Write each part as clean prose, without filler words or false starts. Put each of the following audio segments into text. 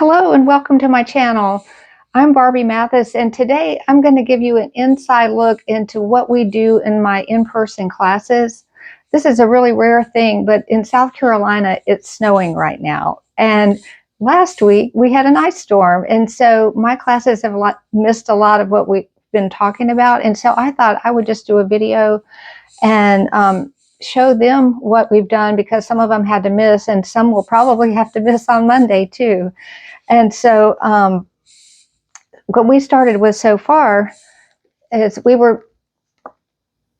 Hello and welcome to my channel. I'm Barbie Mathis, and today I'm going to give you an inside look into what we do in my in-person classes. This is a really rare thing, but in South Carolina it's snowing right now. And last week we had an ice storm, and so my classes have missed a lot of what we've been talking about. And so I thought I would just do a video and show them what we've done, because some of them had to miss and some will probably have to miss on Monday too. And so what we started with so far is we were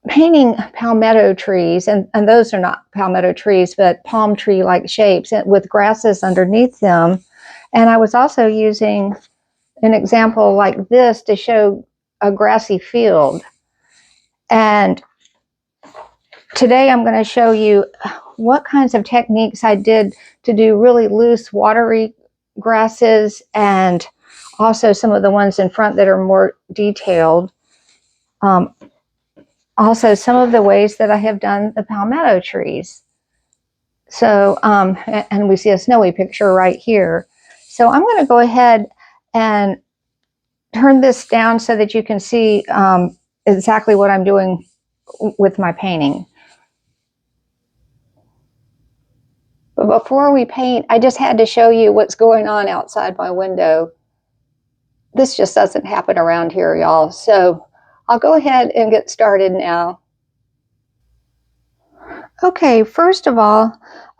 painting palmetto trees, and those are not palmetto trees, but palm tree-like shapes with grasses underneath them. And I was also using an example like this to show a grassy field. And today I'm going to show you what kinds of techniques I did to do really loose, watery grasses, and also some of the ones in front that are more detailed. Also some of the ways that I have done the palmetto trees. So, and we see a snowy picture right here. So I'm going to go ahead and turn this down so that you can see exactly what I'm doing with my painting. But before we paint, I just had to show you what's going on outside my window. This just doesn't happen around here, y'all. So I'll go ahead and get started now. Okay, first of all,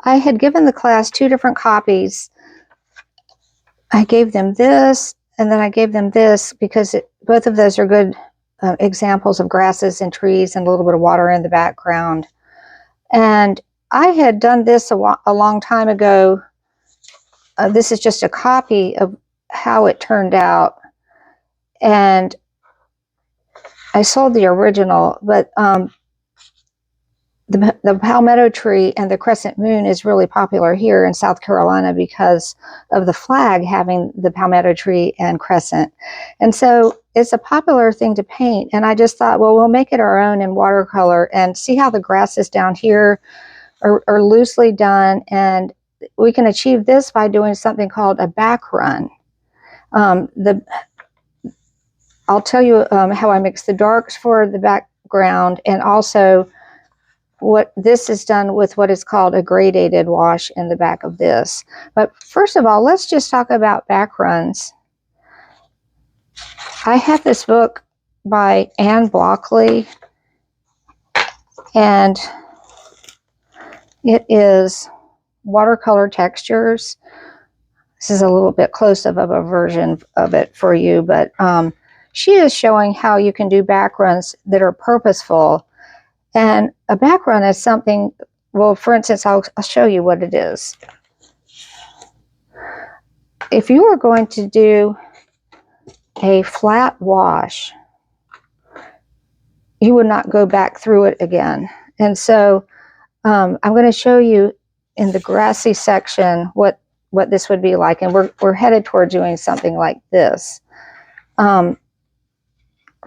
I had given the class two different copies. I gave them this, and then I gave them this because both of those are good examples of grasses and trees and a little bit of water in the background. And I had done this a long time ago. This is just a copy of how it turned out. And I sold the original, but the palmetto tree and the crescent moon is really popular here in South Carolina because of the flag having the palmetto tree and crescent. And so it's a popular thing to paint. And I just thought, well, we'll make it our own in watercolor and see how the grasses down here are loosely done. And we can achieve this by doing something called a back run. I'll tell you how I mix the darks for the background, and also what this is done with what is called a gradated wash in the back of this. But first of all, let's just talk about back runs. I have this book by Anne Blockley, and it is Watercolor Textures. This is a little bit close of a version of it for you, but she is showing how you can do back runs that are purposeful. And a back run is something, well, for instance, I'll show you what it is. If you are going to do a flat wash, you would not go back through it again. And so I'm going to show you in the grassy section what this would be like. And we're headed toward doing something like this.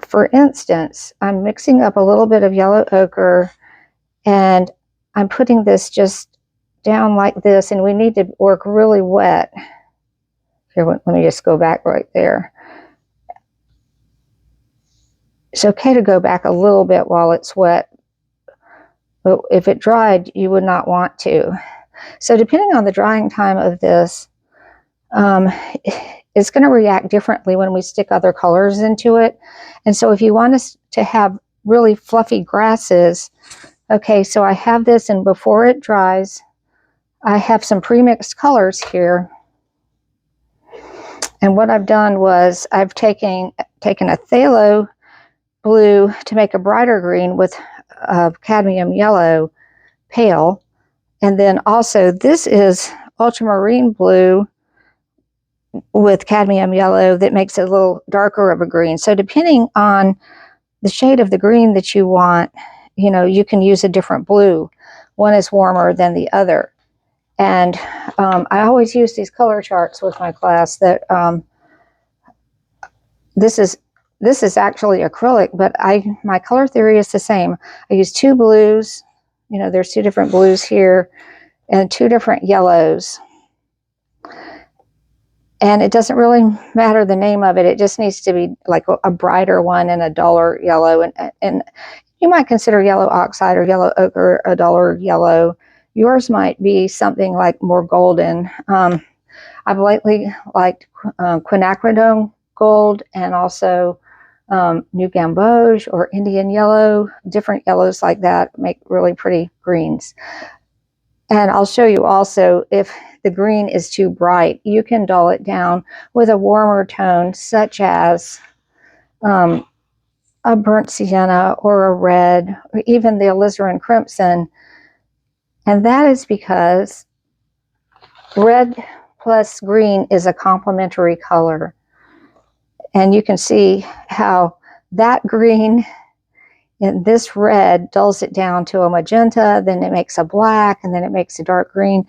For instance, I'm mixing up a little bit of yellow ochre, and I'm putting this just down like this, and we need to work really wet. Here, let me just go back right there. It's okay to go back a little bit while it's wet, but if it dried, you would not want to. So depending on the drying time of this, it's going to react differently when we stick other colors into it. And so if you want us to have really fluffy grasses, okay, so I have this, and before it dries, I have some pre-mixed colors here. And what I've done was I've taken a phthalo blue to make a brighter green with cadmium yellow pale. And then also this is ultramarine blue with cadmium yellow that makes it a little darker of a green. So depending on the shade of the green that you want, you know, you can use a different blue. One is warmer than the other. And I always use these color charts with my class that this is actually acrylic, but my color theory is the same. I use two blues, you know, there's two different blues here, and two different yellows. And it doesn't really matter the name of it. It just needs to be like a brighter one and a duller yellow. And you might consider yellow oxide or yellow ochre a duller yellow. Yours might be something like more golden. I've lately liked quinacridone gold and also New Gamboge or Indian yellow. Different yellows like that make really pretty greens. And I'll show you also, if the green is too bright, you can dull it down with a warmer tone, such as a burnt sienna or a red, or even the alizarin crimson. And that is because red plus green is a complementary color. And you can see how that green and this red dulls it down to a magenta, then it makes a black, and then it makes a dark green.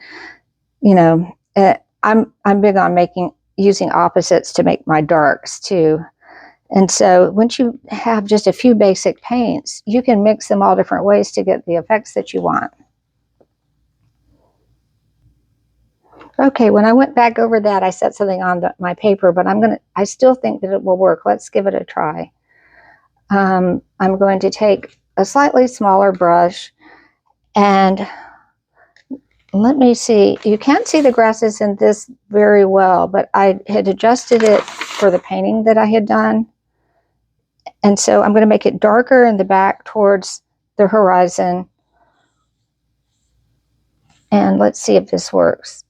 You know, I'm big on using opposites to make my darks too. And so once you have just a few basic paints, you can mix them all different ways to get the effects that you want. Okay, when I went back over that, I set something on my paper, but I still think that it will work. Let's give it a try. I'm going to take a slightly smaller brush, and let me see. You can't see the grasses in this very well, but I had adjusted it for the painting that I had done. And so I'm going to make it darker in the back towards the horizon. And let's see if this works.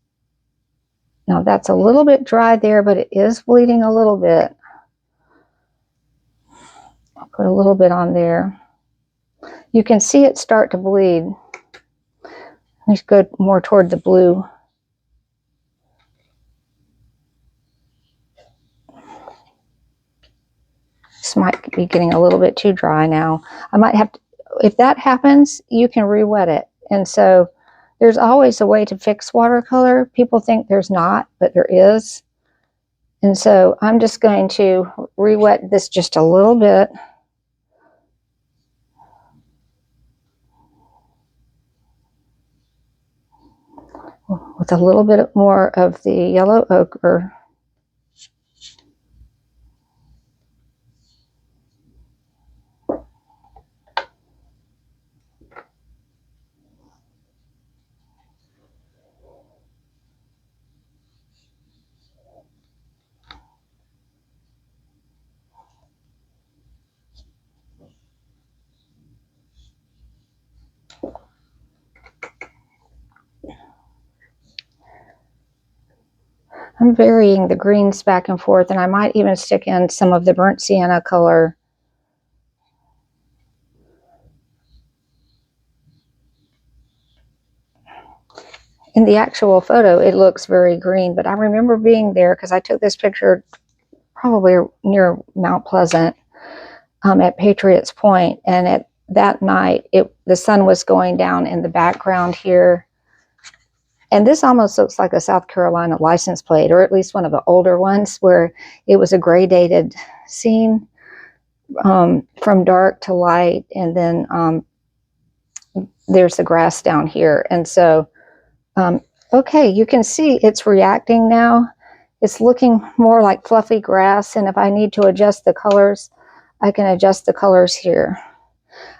Now that's a little bit dry there, but it is bleeding a little bit. I'll put a little bit on there. You can see it start to bleed. Let's go more toward the blue. This might be getting a little bit too dry now. I might have to, if that happens, you can re-wet it. And so there's always a way to fix watercolor. People think there's not, but there is. And so I'm just going to re-wet this just a little bit. With a little bit more of the yellow ochre. I'm varying the greens back and forth, and I might even stick in some of the burnt sienna color. In the actual photo, it looks very green, but I remember being there because I took this picture probably near Mount Pleasant at Patriots Point, and at that night, the sun was going down in the background here. And this almost looks like a South Carolina license plate, or at least one of the older ones, where it was a gradated scene from dark to light, and then there's the grass down here. And so, okay, you can see it's reacting now. It's looking more like fluffy grass, and if I need to adjust the colors, I can adjust the colors here.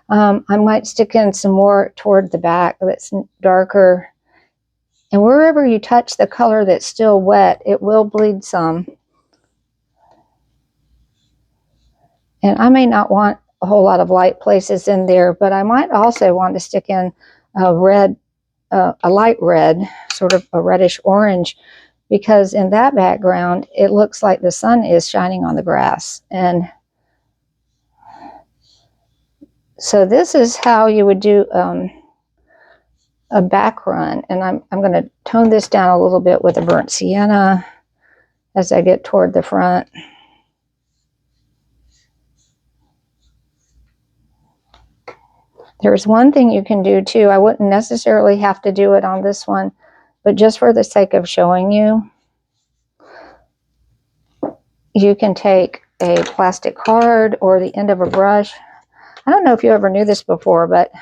I might stick in some more toward the back that's darker. And wherever you touch the color that's still wet, it will bleed some. And I may not want a whole lot of light places in there, but I might also want to stick in a red, a light red, sort of a reddish orange, because in that background, it looks like the sun is shining on the grass. And so this is how you would do a back run, and I'm going to tone this down a little bit with a burnt sienna as I get toward the front. There's one thing you can do too. I wouldn't necessarily have to do it on this one, but just for the sake of showing you, you can take a plastic card or the end of a brush. I don't know if you ever knew this before, but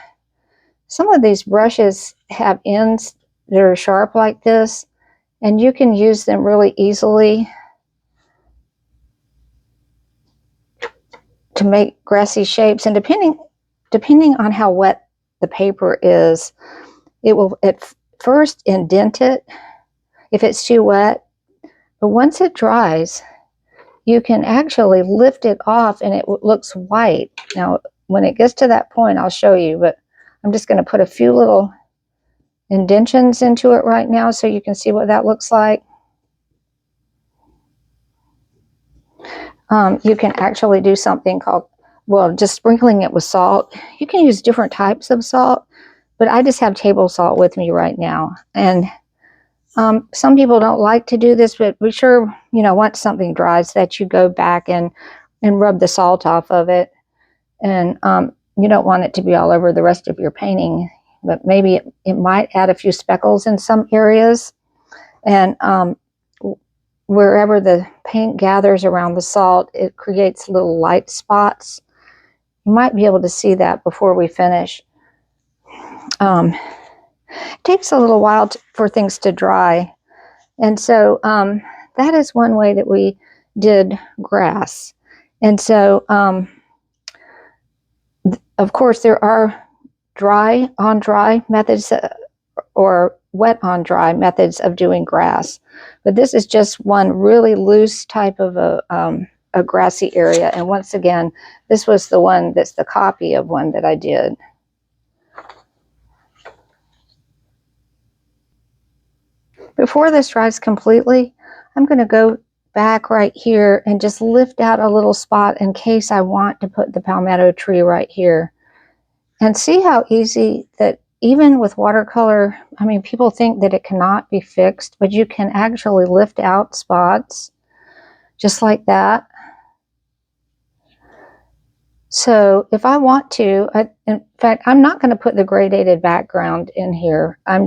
some of these brushes have ends that are sharp like this, and you can use them really easily to make grassy shapes. And depending on how wet the paper is, it will at first indent it if it's too wet, but once it dries, you can actually lift it off and it looks white. Now, when it gets to that point, I'll show you, but I'm just going to put a few little indentions into it right now so you can see what that looks like. You can actually do something called, well, just sprinkling it with salt. You can use different types of salt, but I just have table salt with me right now. And some people don't like to do this, but be sure, once something dries, that you go back and rub the salt off of it. And you don't want it to be all over the rest of your painting, but maybe it might add a few speckles in some areas. And wherever the paint gathers around the salt, it creates little light spots. You might be able to see that before we finish. It takes a little while for things to dry. And so that is one way that we did grass. And so, of course, there are dry on dry methods or wet on dry methods of doing grass. But this is just one really loose type of a grassy area. And once again, this was the one that's the copy of one that I did. Before this dries completely, I'm going to go back right here and just lift out a little spot in case I want to put the palmetto tree right here. And see how easy that even with watercolor, I mean, people think that it cannot be fixed, but you can actually lift out spots just like that. So if I want to, in fact, I'm not going to put the gradated background in here. I'm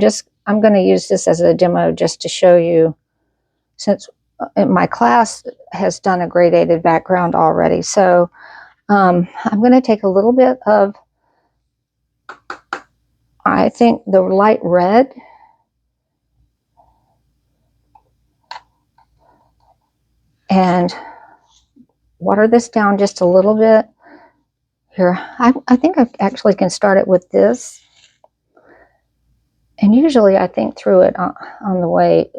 going to use this as a demo just to show you, since my class has done a gradated background already. So I'm going to take a little bit of, I think, the light red, and water this down just a little bit. Here, I think I actually can start it with this. And usually I think through it on the way.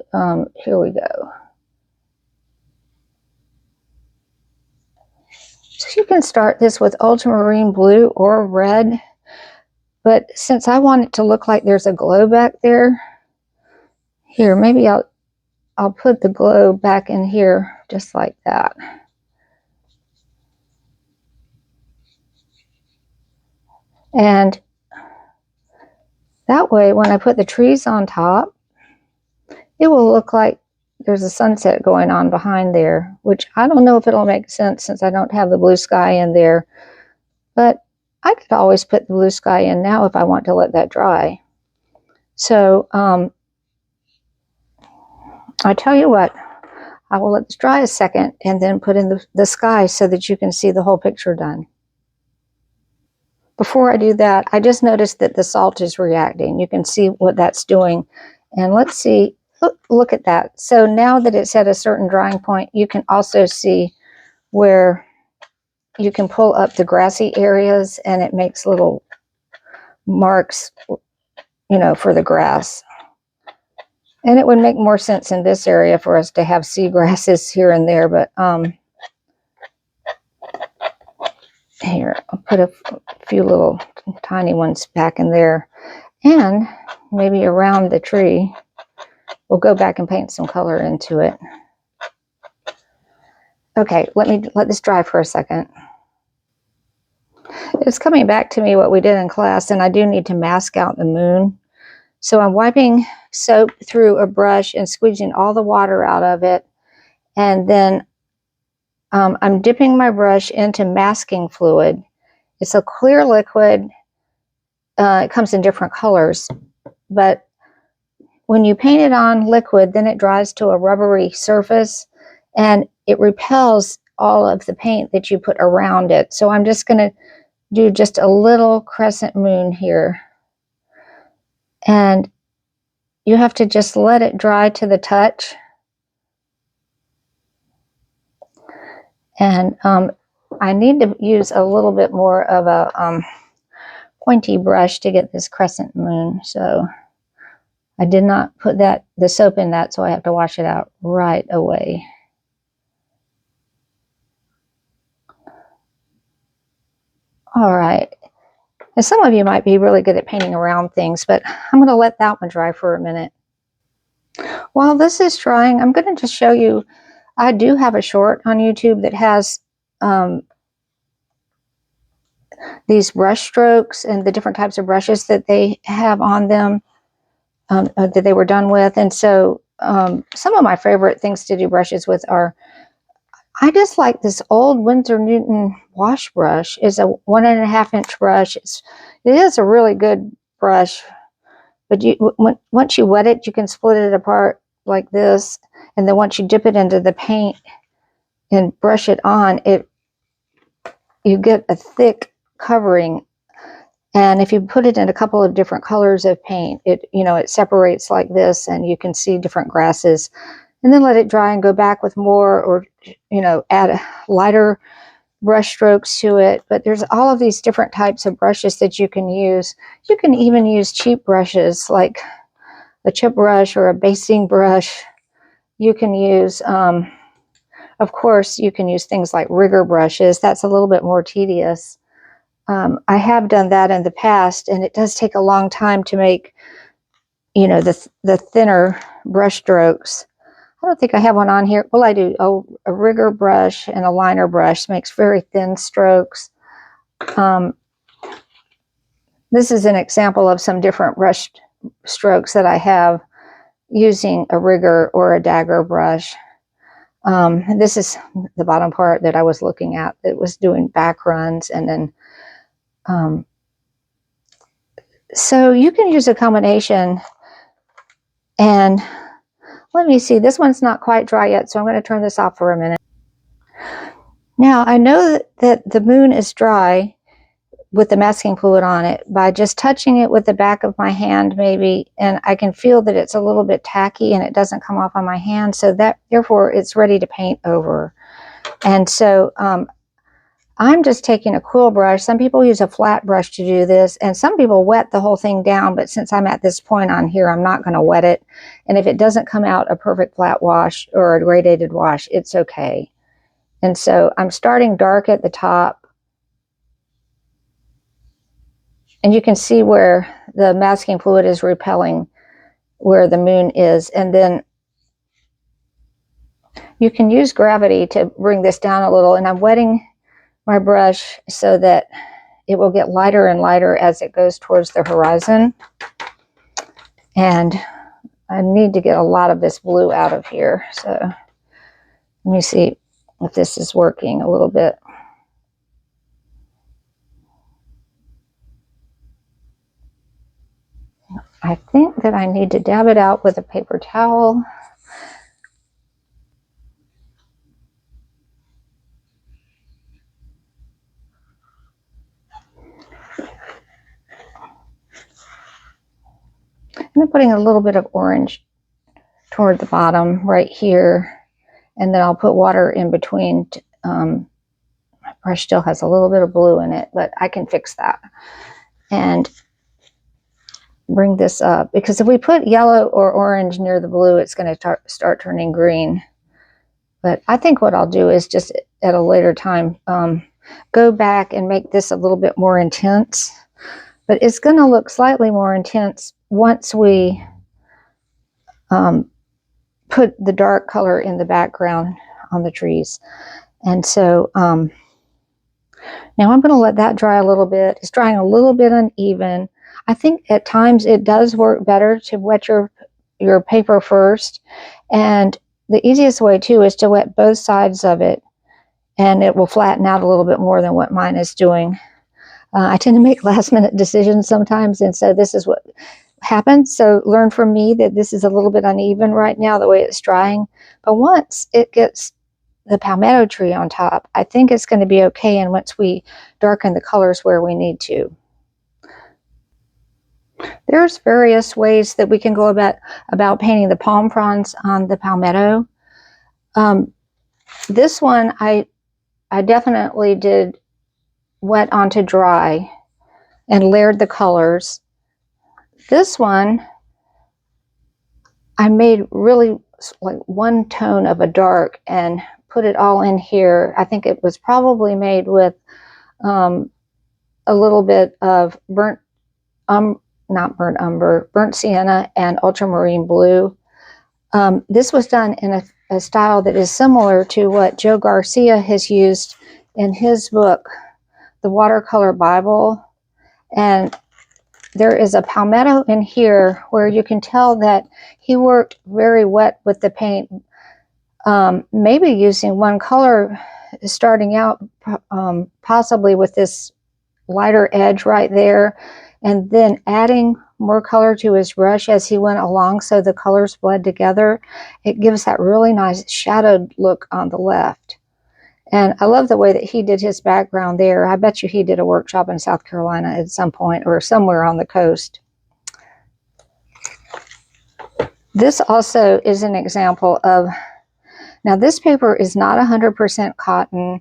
Here we go. So you can start this with ultramarine blue or red. But since I want it to look like there's a glow back there, here, maybe I'll put the glow back in here just like that. And that way, when I put the trees on top, it will look like there's a sunset going on behind there, which I don't know if it'll make sense since I don't have the blue sky in there. But I could always put the blue sky in now if I want to let that dry. So I tell you what, I will let this dry a second and then put in the sky so that you can see the whole picture done. Before I do that, I just noticed that the salt is reacting. You can see what that's doing. And let's see, look at that. So now that it's at a certain drying point, you can also see where you can pull up the grassy areas and it makes little marks, for the grass. And it would make more sense in this area for us to have seagrasses here and there, but here, I'll put a few little tiny ones back in there. And maybe around the tree, we'll go back and paint some color into it. Okay, let this dry for a second. It's coming back to me what we did in class, and I do need to mask out the moon. So I'm wiping soap through a brush and squeezing all the water out of it. And then I'm dipping my brush into masking fluid. It's a clear liquid. It comes in different colors. But when you paint it on liquid, then it dries to a rubbery surface and it repels all of the paint that you put around it. So I'm just going to do just a little crescent moon here. And you have to just let it dry to the touch. And I need to use a little bit more of a pointy brush to get this crescent moon. So I did not put the soap in that, so I have to wash it out right away. All right. And some of you might be really good at painting around things, but I'm going to let that one dry for a minute. While this is drying, I'm going to just show you, I do have a short on YouTube that has these brush strokes and the different types of brushes that they have on them that they were done with. And so some of my favorite things to do brushes with are, I just like this old Winsor Newton wash brush. It's a 1.5 inch brush. It is a really good brush, but once you wet it, you can split it apart like this. And then once you dip it into the paint and brush it on, you get a thick covering. And if you put it in a couple of different colors of paint, it separates like this, and you can see different grasses. And then let it dry and go back with more, or add lighter brush strokes to it. But there's all of these different types of brushes that you can use. You can even use cheap brushes like a chip brush or a basting brush. You can use, of course, you can use things like rigger brushes. That's a little bit more tedious. I have done that in the past, and it does take a long time to make, the thinner brush strokes. I don't think I have one on here. Well, I do. Oh, a rigger brush and a liner brush makes very thin strokes. This is an example of some different brush strokes that I have using a rigger or a dagger brush. This is the bottom part that I was looking at. It was doing backruns, and then so you can use a combination. And let me see, this one's not quite dry yet, so I'm going to turn this off for a minute. Now, I know that the moon is dry with the masking fluid on it by just touching it with the back of my hand maybe, and I can feel that it's a little bit tacky and it doesn't come off on my hand, so that therefore it's ready to paint over. And so I'm just taking a quill brush. Some people use a flat brush to do this, and some people wet the whole thing down, but since I'm at this point on here, I'm not going to wet it. And if it doesn't come out a perfect flat wash or a gradated wash, it's okay. And so I'm starting dark at the top, and you can see where the masking fluid is repelling where the moon is. And then you can use gravity to bring this down a little, and I'm wetting my brush so that it will get lighter and lighter as it goes towards the horizon. And I need to get a lot of this blue out of here. So let me see if this is working a little bit. I think that I need to dab it out with a paper towel. And I'm putting a little bit of orange toward the bottom right here, and then I'll put water in between. My brush still has a little bit of blue in it, but I can fix that. And bring this up, because if we put yellow or orange near the blue, it's going to start turning green. But I think what I'll do is just at a later time go back and make this a little bit more intense. But it's going to look slightly more intense once we put the dark color in the background on the trees. And so now I'm going to let that dry a little bit. It's drying a little bit uneven. I think at times it does work better to wet your paper first. And the easiest way too is to wet both sides of it, and it will flatten out a little bit more than what mine is doing. I tend to make last minute decisions sometimes, and so this is what happens. So learn from me that this is a little bit uneven right now, the way it's drying. But once it gets the palmetto tree on top, I think it's going to be okay, and once we darken the colors where we need to. There's various ways that we can go about painting the palm fronds on the Palmetto. This one I definitely did wet onto dry and layered the colors. This one I made really like one tone of a dark and put it all in here. I think it was probably made with a little bit of not burnt umber, burnt sienna and ultramarine blue. This was done in a style that is similar to what Joe Garcia has used in his book, The Watercolor Bible. And there is a palmetto in here where you can tell that he worked very wet with the paint, maybe using one color starting out, possibly with this lighter edge right there, and then adding more color to his brush as he went along so the colors bled together. It gives that really nice shadowed look on the left. And I love the way that he did his background there. I bet you he did a workshop in South Carolina at some point or somewhere on the coast. This also is an example of, now this paper is not 100% cotton,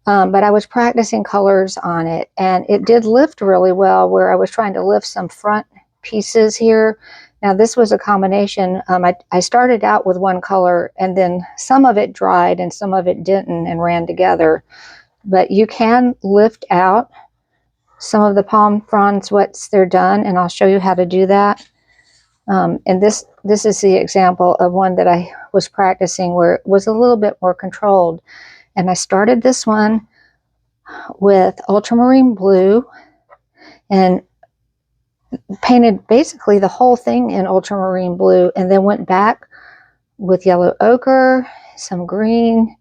but I was practicing colors on it, and it did lift really well where I was trying to lift some front pieces here. Now this was a combination. I started out with one color, and then some of it dried and some of it didn't and ran together. But you can lift out some of the palm fronds once they're done, and I'll show you how to do that. And this is the example of one that I was practicing where it was a little bit more controlled. And I started this one with ultramarine blue and painted basically the whole thing in ultramarine blue, and then went back with yellow ochre, some green,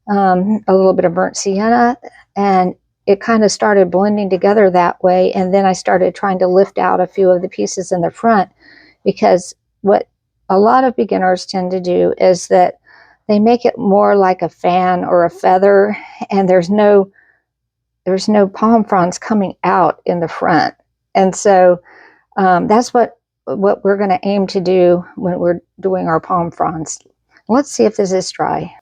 a little bit of burnt sienna, and it kind of started blending together that way. And then I started trying to lift out a few of the pieces in the front, because what a lot of beginners tend to do is that they make it more like a fan or a feather, and there's no palm fronds coming out in the front. And so that's what we're going to aim to do when we're doing our palm fronds. Let's see if this is dry.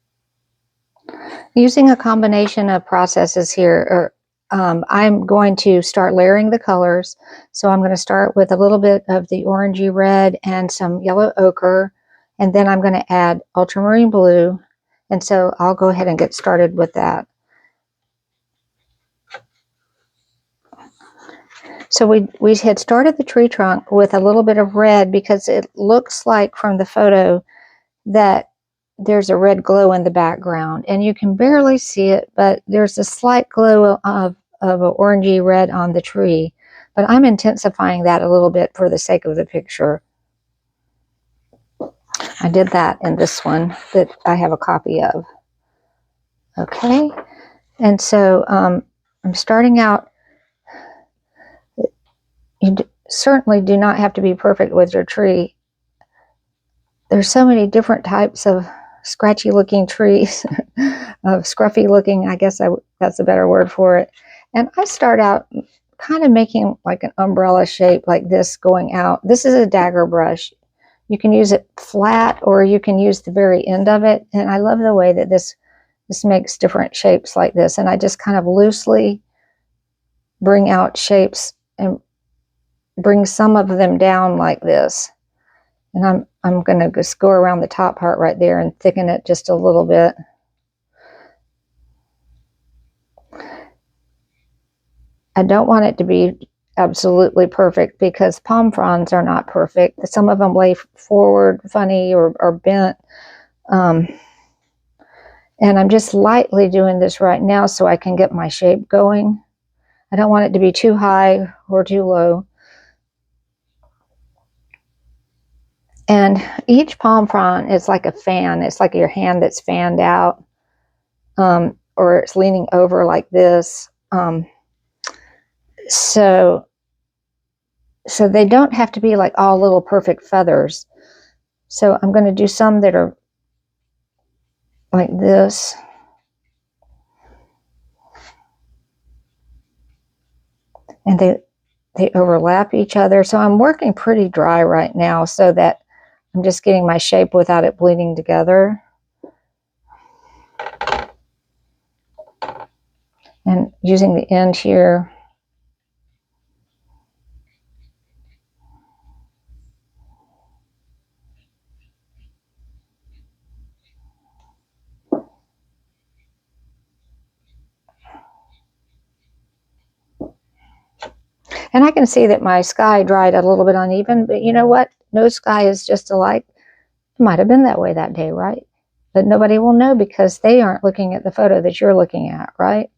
Using a combination of processes here, I'm going to start layering the colors. So I'm going to start with a little bit of the orangey red and some yellow ochre, and then I'm going to add ultramarine blue. And so I'll go ahead and get started with that. So we had started the tree trunk with a little bit of red because it looks like from the photo that there's a red glow in the background, and you can barely see it, but there's a slight glow of an orangey red on the tree. But I'm intensifying that a little bit for the sake of the picture. I did that in this one that I have a copy of. Okay, and so I'm starting out. You certainly do not have to be perfect with your tree. There's so many different types of scratchy looking trees, of scruffy looking, I guess that's a better word for it. And I start out kind of making like an umbrella shape like this going out. This is a dagger brush. You can use it flat or you can use the very end of it. And I love the way that this makes different shapes like this. And I just kind of loosely bring out shapes and bring some of them down like this. And I'm going to just go around the top part right there and thicken it just a little bit. I don't want it to be absolutely perfect because palm fronds are not perfect. Some of them lay forward funny or bent. And I'm just lightly doing this right now so I can get my shape going. I don't want it to be too high or too low. And each palm frond is like a fan. It's like your hand that's fanned out, or it's leaning over like this. So they don't have to be like all little perfect feathers. So I'm going to do some that are like this. And they overlap each other. So I'm working pretty dry right now so that I'm just getting my shape without it bleeding together. And using the end here. And I can see that my sky dried a little bit uneven, but you know what? No sky is just alike. It might have been that way that day, right? But nobody will know because they aren't looking at the photo that you're looking at, right?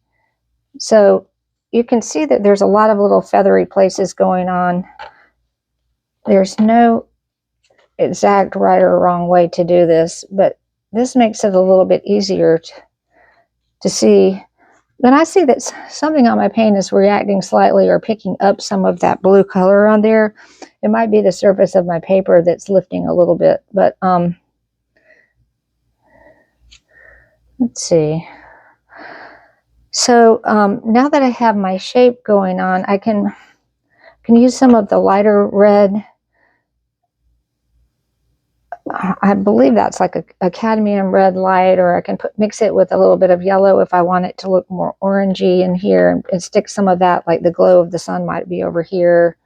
So you can see that there's a lot of little feathery places going on. There's no exact right or wrong way to do this, but this makes it a little bit easier to see. Then I see that something on my paint is reacting slightly or picking up some of that blue color on there. It might be the surface of my paper that's lifting a little bit, but let's see. So now that I have my shape going on, I can use some of the lighter red. I believe that's like a cadmium red light, or I can mix it with a little bit of yellow if I want it to look more orangey in here, and stick some of that, like the glow of the sun might be over here.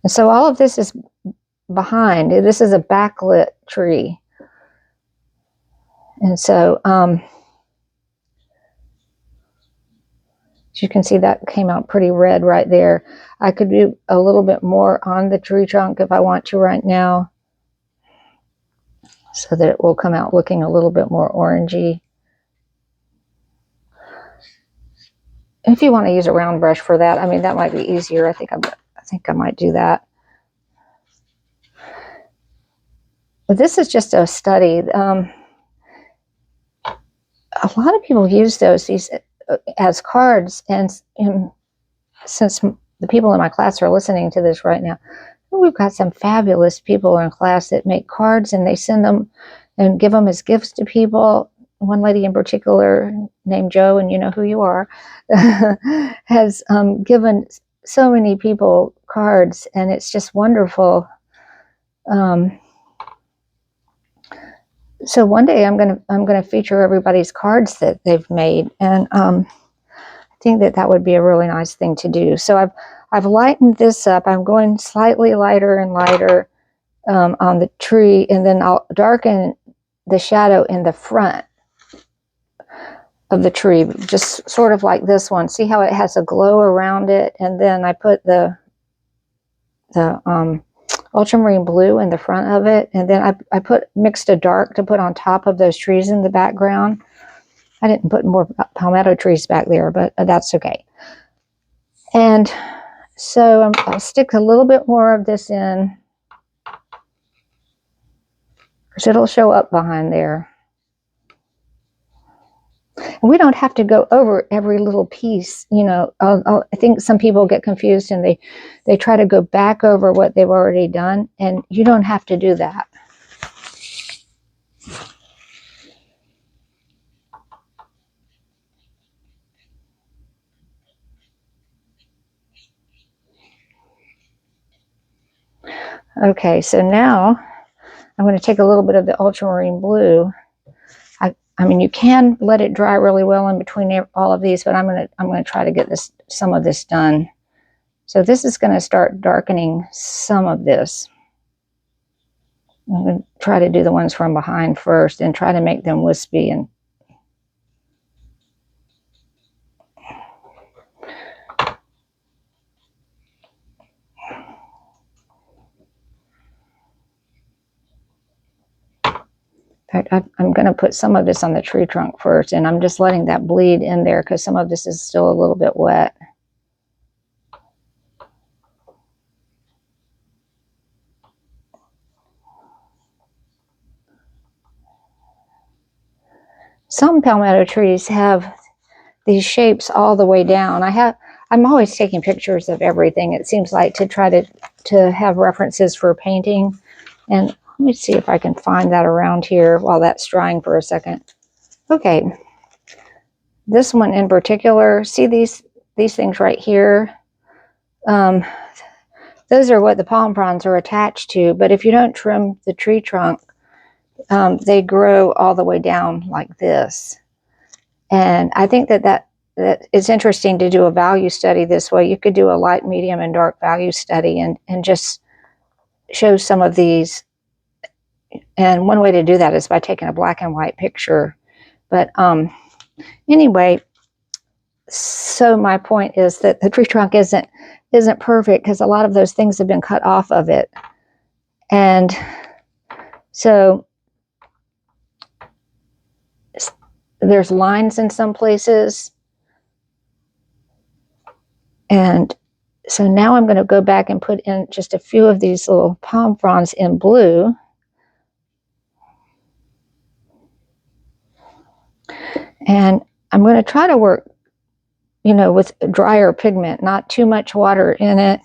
And so all of this is behind. This is a backlit tree. And so as you can see, that came out pretty red right there. I could do a little bit more on the tree trunk if I want to right now, so that it will come out looking a little bit more orangey. If you want to use a round brush for that, I mean, that might be easier. I think I might do that. But this is just a study. A lot of people use these as cards, and since the people in my class are listening to this right now, we've got some fabulous people in class that make cards, and they send them and give them as gifts to people. One lady in particular named Jo, and you know who you are, has given so many people cards, and it's just wonderful. So one day I'm gonna feature everybody's cards that they've made, and I think that would be a really nice thing to do. So I've lightened this up. I'm going slightly lighter and lighter on the tree, and then I'll darken the shadow in the front of the tree, just sort of like this one. See how it has a glow around it, and then I put the ultramarine blue in the front of it, and then I mixed a dark to put on top of those trees in the background. I didn't put more palmetto trees back there, but that's okay. And so I'll stick a little bit more of this in, because it'll show up behind there. And we don't have to go over every little piece, you know. I think some people get confused and they try to go back over what they've already done, and you don't have to do that. Okay, so now I'm going to take a little bit of the ultramarine blue. I mean, you can let it dry really well in between all of these, but I'm going to try to get some of this done. So this is going to start darkening some of this. I'm going to try to do the ones from behind first and try to make them wispy. And in fact, I'm going to put some of this on the tree trunk first, and I'm just letting that bleed in there because some of this is still a little bit wet. Some palmetto trees have these shapes all the way down. I'm always taking pictures of everything, it seems like, to try to have references for painting. And let me see if I can find that around here while that's drying for a second. Okay, this one in particular, see these things right here? Those are what the palm fronds are attached to, but if you don't trim the tree trunk, they grow all the way down like this. And I think that it's interesting to do a value study this way. You could do a light, medium, and dark value study and just show some of these. And one way to do that is by taking a black and white picture. But anyway, so my point is that the tree trunk isn't perfect because a lot of those things have been cut off of it. And so there's lines in some places. And so now I'm going to go back and put in just a few of these little palm fronds in blue. And I'm going to try to work, you know, with drier pigment, not too much water in it.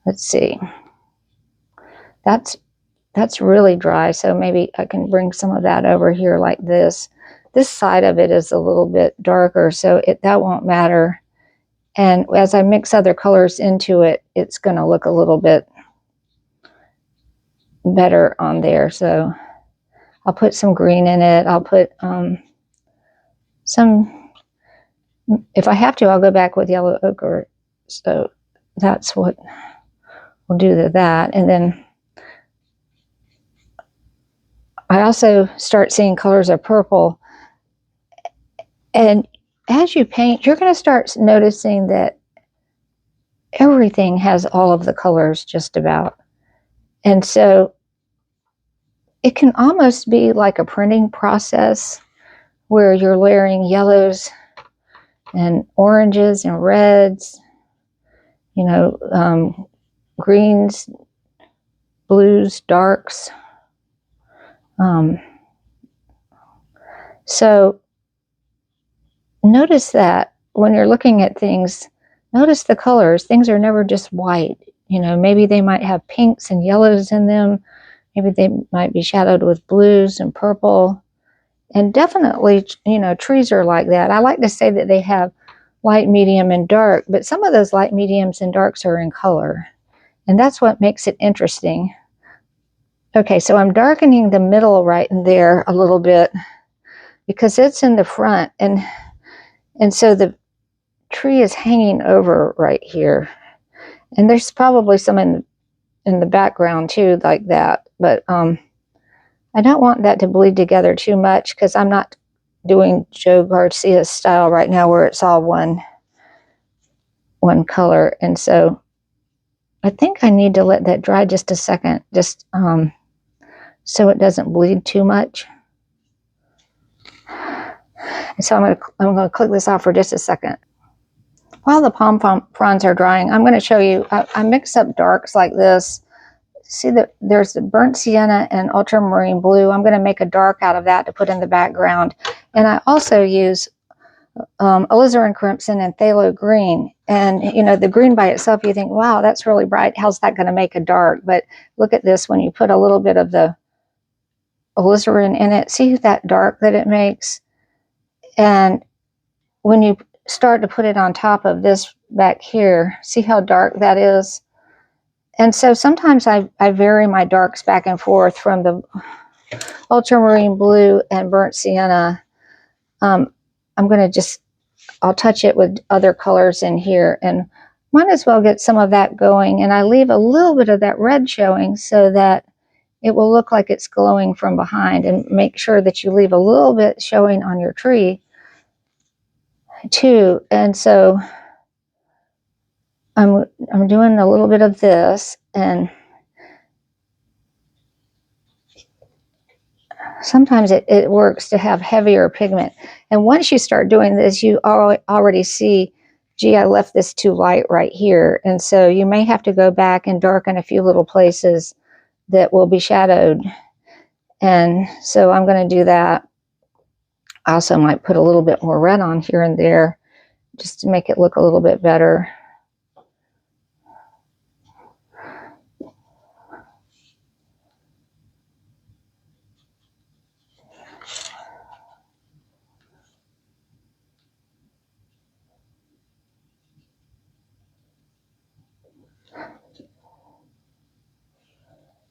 Let's see. That's really dry, so maybe I can bring some of that over here like this. This side of it is a little bit darker, so that won't matter. And as I mix other colors into it, it's going to look a little bit better on there. So I'll put some green in it. I'll put some, if I have to, I'll go back with yellow ochre. So that's what we'll do to that. And then I also start seeing colors of purple. And as you paint, you're going to start noticing that everything has all of the colors just about. And so it can almost be like a printing process where you're layering yellows and oranges and reds, you know, greens, blues, darks. So notice that when you're looking at things, notice the colors. Things are never just white. You know, maybe they might have pinks and yellows in them. Maybe they might be shadowed with blues and purple. And definitely, you know, trees are like that. I like to say that they have light, medium, and dark, but some of those light, mediums, and darks are in color. And that's what makes it interesting. Okay, so I'm darkening the middle right in there a little bit because it's in the front. And so the tree is hanging over right here. And there's probably some in the background too, like that. But I don't want that to bleed together too much because I'm not doing Joe Garcia style right now where it's all one color. And so I think I need to let that dry just a second, just so it doesn't bleed too much. And so I'm going to click this off for just a second. While the palm fronds are drying, I'm going to show you, I mix up darks like this. See that there's the burnt sienna and ultramarine blue. I'm going to make a dark out of that to put in the background. And I also use alizarin crimson and phthalo green. And, you know, the green by itself, you think, wow, that's really bright. How's that going to make a dark? But look at this, when you put a little bit of the alizarin in it, see that dark that it makes? And when you start to put it on top of this back here, see how dark that is? And so sometimes I vary my darks back and forth from the ultramarine blue and burnt sienna. I'm going to just, I'll touch it with other colors in here and might as well get some of that going. And I leave a little bit of that red showing so that it will look like it's glowing from behind, and make sure that you leave a little bit showing on your tree too. And so I'm doing a little bit of this, and sometimes it works to have heavier pigment. And once you start doing this, you already see, gee, I left this too light right here. And so you may have to go back and darken a few little places that will be shadowed. And so I'm going to do that. I also might put a little bit more red on here and there just to make it look a little bit better.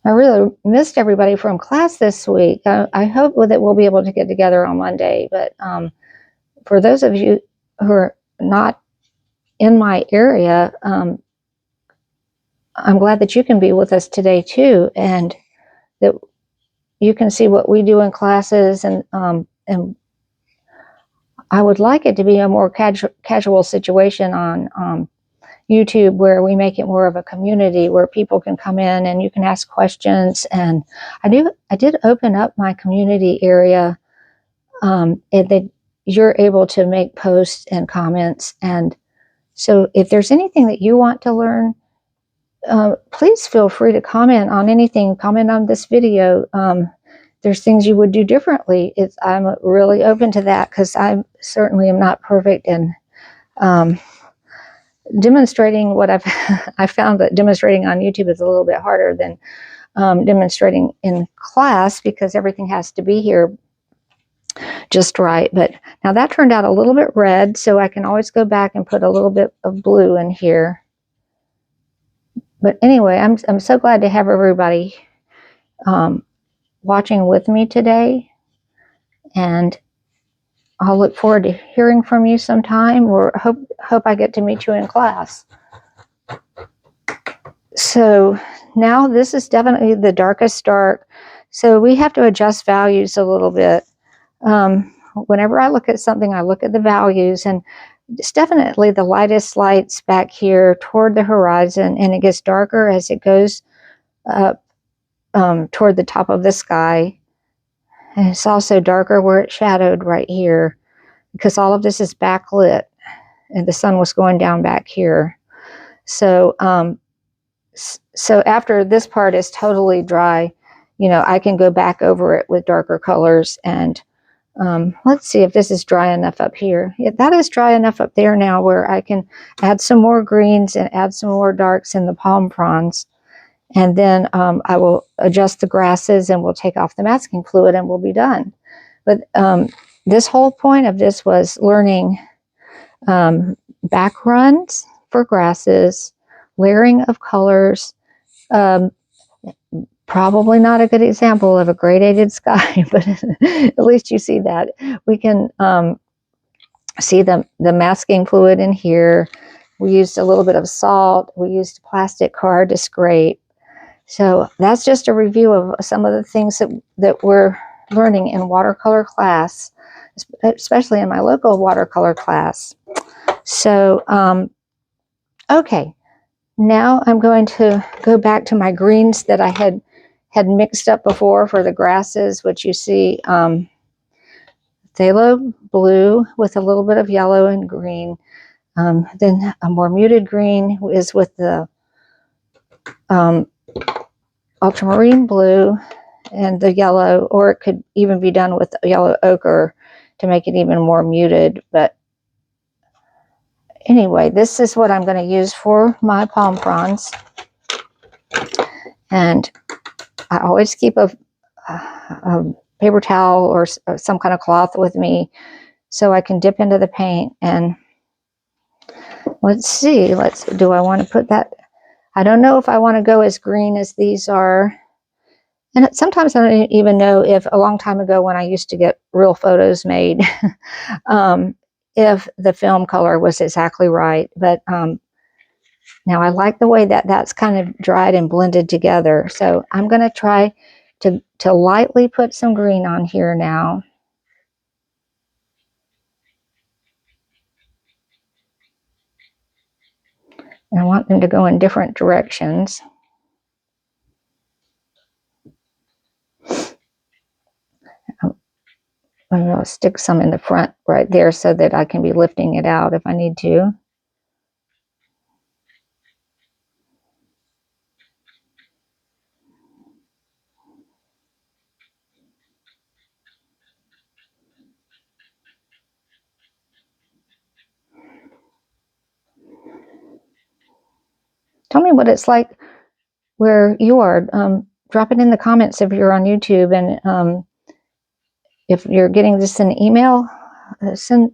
I really missed everybody from class this week. I hope that we'll be able to get together on Monday, but for those of you who are not in my area, I'm glad that you can be with us today too, and that you can see what we do in classes, and I would like it to be a more casual situation on YouTube, where we make it more of a community where people can come in and you can ask questions. And I did open up my community area, and that you're able to make posts and comments. And so if there's anything that you want to learn, please feel free to comment on anything. Comment on this video. There's things you would do differently. I'm really open to that, because I certainly am not perfect. And demonstrating what I found that demonstrating on YouTube is a little bit harder than demonstrating in class, because everything has to be here just right. But now that turned out a little bit red, so I can always go back and put a little bit of blue in here. But anyway, I'm so glad to have everybody watching with me today, and I'll look forward to hearing from you sometime, or hope I get to meet you in class. So now this is definitely the darkest dark, so we have to adjust values a little bit. Whenever I look at something, I look at the values, and it's definitely the lightest lights back here toward the horizon, and it gets darker as it goes up toward the top of the sky. And it's also darker where it's shadowed right here, because all of this is backlit and the sun was going down back here. So so after this part is totally dry, I can go back over it with darker colors. And let's see if this is dry enough up here. Yeah, that is dry enough up there now, where I can add some more greens and add some more darks in the palm fronds. And then I will adjust the grasses, and we'll take off the masking fluid, and we'll be done. But this whole point of this was learning backruns for grasses, layering of colors. Probably not a good example of a gradated sky, but at least you see that. We can see the masking fluid in here. We used a little bit of salt. We used a plastic card to scrape. So that's just a review of some of the things that we're learning in watercolor class, especially in my local watercolor class. So, okay, now I'm going to go back to my greens that I had mixed up before for the grasses, which you see phthalo blue with a little bit of yellow and green. Then a more muted green is with the ultramarine blue and the yellow, or it could even be done with yellow ochre to make it even more muted. But anyway, this is what I'm going to use for my palm fronds. And I always keep a paper towel or some kind of cloth with me, so I can dip into the paint. And let's see, do I want to put that? I don't know if I want to go as green as these are. And sometimes I don't even know if, a long time ago when I used to get real photos made, if the film color was exactly right. But now I like the way that that's kind of dried and blended together. So I'm going to try to lightly put some green on here now. And I want them to go in different directions. I'm going to stick some in the front right there so that I can be lifting it out if I need to. Tell me what it's like where you are. Drop it in the comments if you're on YouTube, and if you're getting this in email, send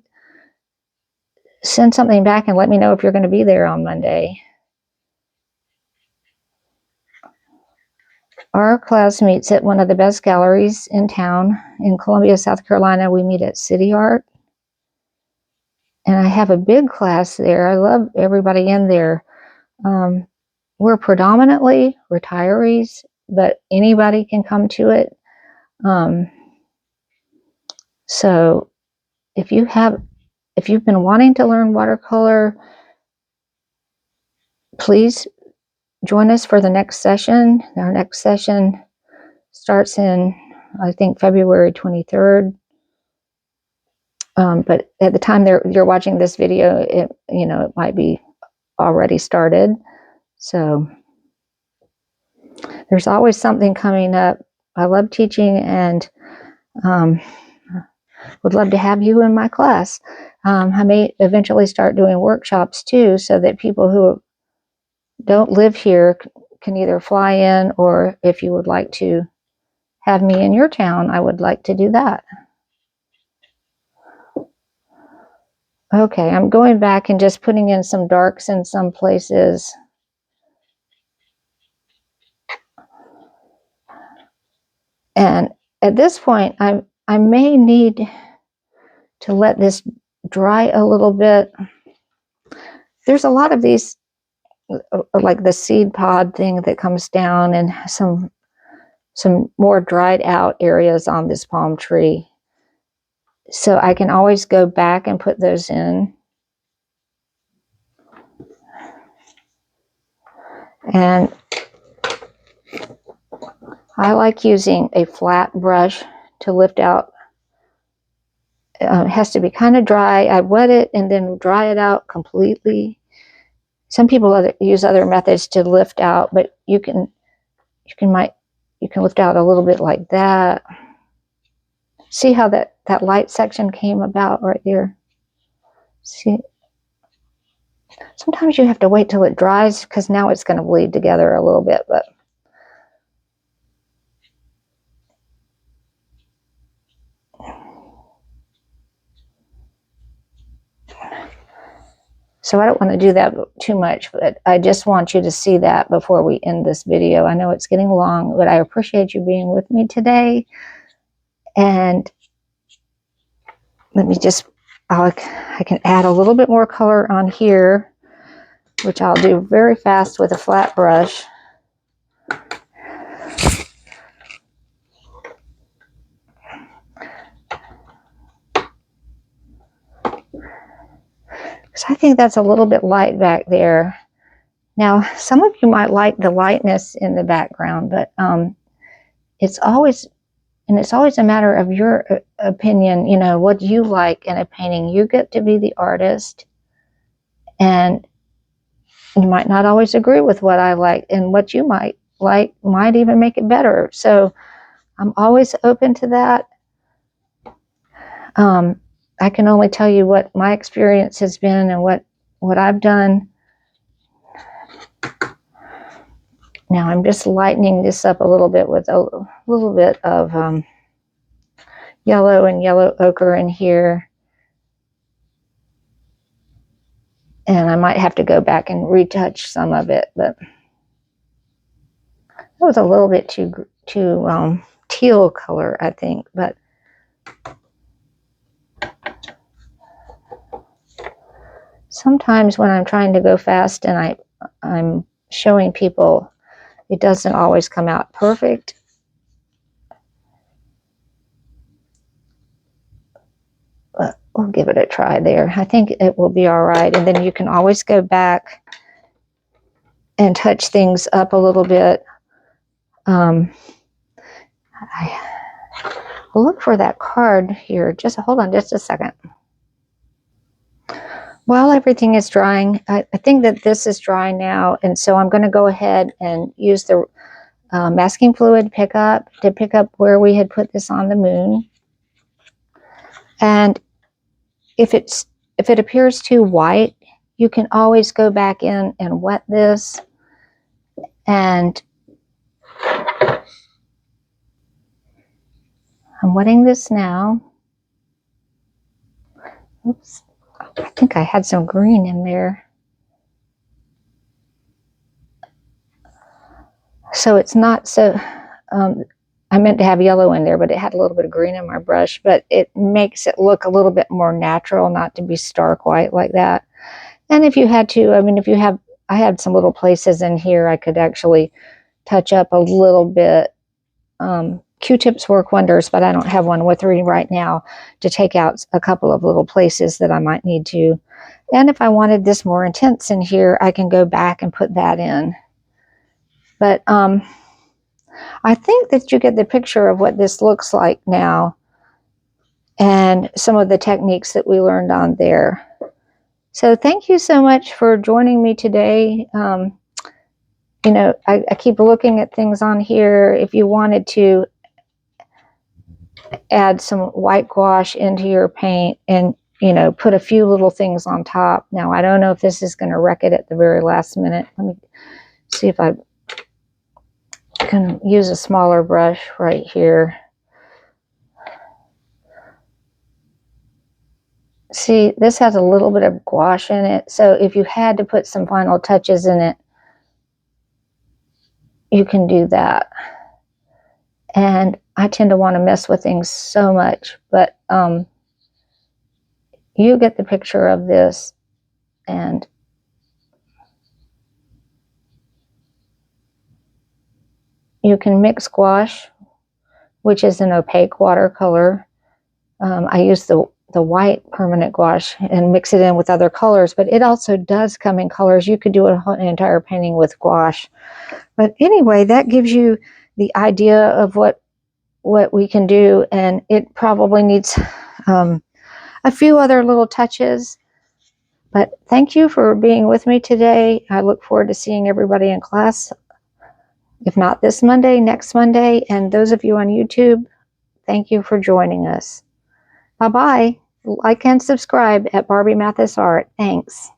something back and let me know if you're going to be there on Monday. Our class meets at one of the best galleries in town. In Columbia, South Carolina, we meet at City Art. And I have a big class there. I love everybody in there. We're predominantly retirees, but anybody can come to it. So if you've been wanting to learn watercolor, please join us for the next session. Our next session starts in, I think, February 23rd. But at the time you're watching this video, it might be already started. So there's always something coming up. I love teaching, and would love to have you in my class. I may eventually start doing workshops too, so that people who don't live here can either fly in, or if you would like to have me in your town, I would like to do that. Okay, I'm going back and just putting in some darks in some places. And at this point, I may need to let this dry a little bit. There's a lot of these, like the seed pod thing that comes down, and some more dried out areas on this palm tree. So I can always go back and put those in. And I like using a flat brush to lift out. It has to be kind of dry. I wet it and then dry it out completely. Some people use other methods to lift out, but you can lift out a little bit like that. See how that light section came about right there? See? Sometimes you have to wait till it dries, because now it's going to bleed together a little bit, but so I don't want to do that too much, but I just want you to see that before we end this video. I know it's getting long, but I appreciate you being with me today. And let me just, I can add a little bit more color on here, which I'll do very fast with a flat brush. Because I think that's a little bit light back there. Now, some of you might like the lightness in the background, but it's always a matter of your opinion, what you like in a painting. You get to be the artist, and you might not always agree with what I like, and what you might like might even make it better. So I'm always open to that. I can only tell you what my experience has been and what I've done. Now I'm just lightening this up a little bit with a little bit of yellow and yellow ochre in here. And I might have to go back and retouch some of it, but that was a little bit too teal color, I think. But sometimes when I'm trying to go fast and I'm showing people, it doesn't always come out perfect. But we'll give it a try there. I think it will be all right. And then you can always go back and touch things up a little bit. I'll look for that card here. Just hold on just a second. While everything is drying, I think that this is dry now, and so I'm going to go ahead and use the masking fluid to pick up where we had put this on the moon. And if it appears too white, you can always go back in and wet this. And I'm wetting this now. Oops. I think I had some green in there. So it's not so, I meant to have yellow in there, but it had a little bit of green in my brush, but it makes it look a little bit more natural, not to be stark white like that. And if you had to, I mean, I had some little places in here I could actually touch up a little bit. Q-tips work wonders, but I don't have one with me right now to take out a couple of little places that I might need to. And if I wanted this more intense in here, I can go back and put that in. But I think that you get the picture of what this looks like now and some of the techniques that we learned on there. So thank you so much for joining me today. You know, I keep looking at things on here. If you wanted to add some white gouache into your paint and, you know, put a few little things on top. Now, I don't know if this is going to wreck it at the very last minute. Let me see if I can use a smaller brush right here. See, this has a little bit of gouache in it, so if you had to put some final touches in it, you can do that. And I tend to want to mess with things so much, but you get the picture of this. And you can mix gouache, which is an opaque watercolor. I use the white permanent gouache and mix it in with other colors, but it also does come in colors. You could do an entire painting with gouache. But anyway, that gives you the idea of what we can do, and it probably needs a few other little touches. But thank you for being with me today. I look forward to seeing everybody in class, if not this Monday, next Monday. And those of you on YouTube, thank you for joining us. Bye-bye. Like and subscribe at Barbie Mathis Art. Thanks.